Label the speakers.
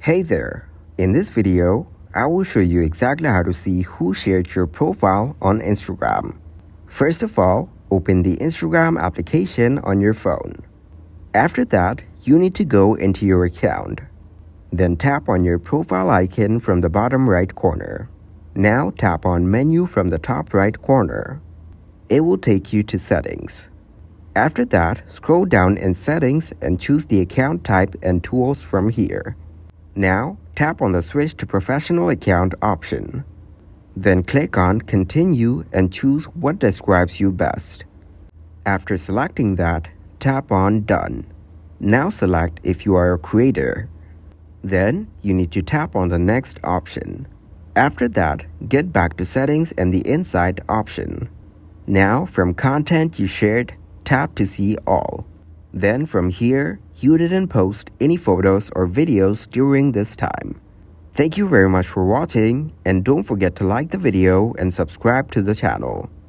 Speaker 1: Hey there! In this video, I will show you exactly how to see who shared your profile on Instagram. First of all, open the Instagram application on your phone. After that, you need to go into your account. Then tap on your profile icon from the bottom right corner. Now tap on Menu from the top right corner. It will take you to Settings. After that, scroll down in Settings and choose the account type and tools from here. Now, tap on the Switch to Professional Account option. Then click on Continue and choose what describes you best. After selecting that, tap on Done. Now select if you are a creator. Then, you need to tap on the Next option. After that, get back to Settings and the Insight option. Now, from Content you shared, tap to see all. Then from here, you didn't post any photos or videos during this time. Thank you very much for watching, and don't forget to like the video and subscribe to the channel.